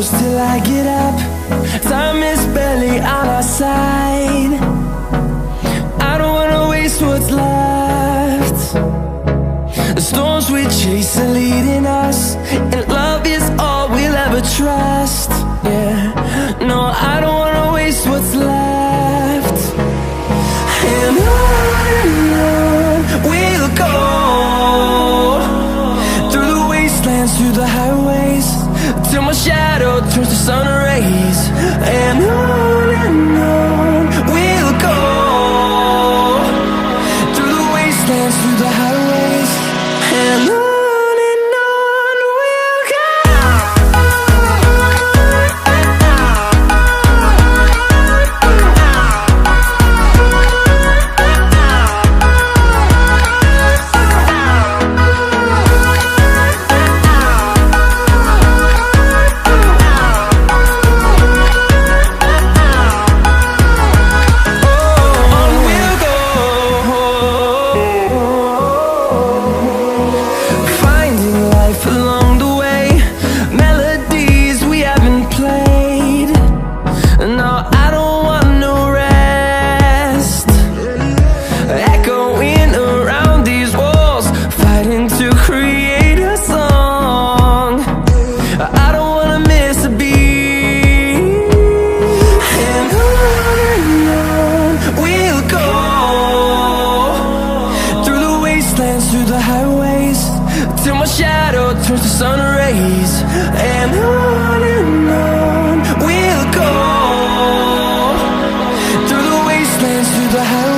close till I get up. Time is barely on our side. I don't wanna waste what's left. The storms we chase are leading us, and love is all we'll ever trust. Yeah, no, I don't wanna waste what's left. And on we'll go, through the wastelands, through the highways, till my shadow turns to sun rays. And on we'll go, through the wastelands, through the highways, and on we'll go. Through the highways, till my shadow turns to sun rays. And on we'll go, through the wastelands, through the highways.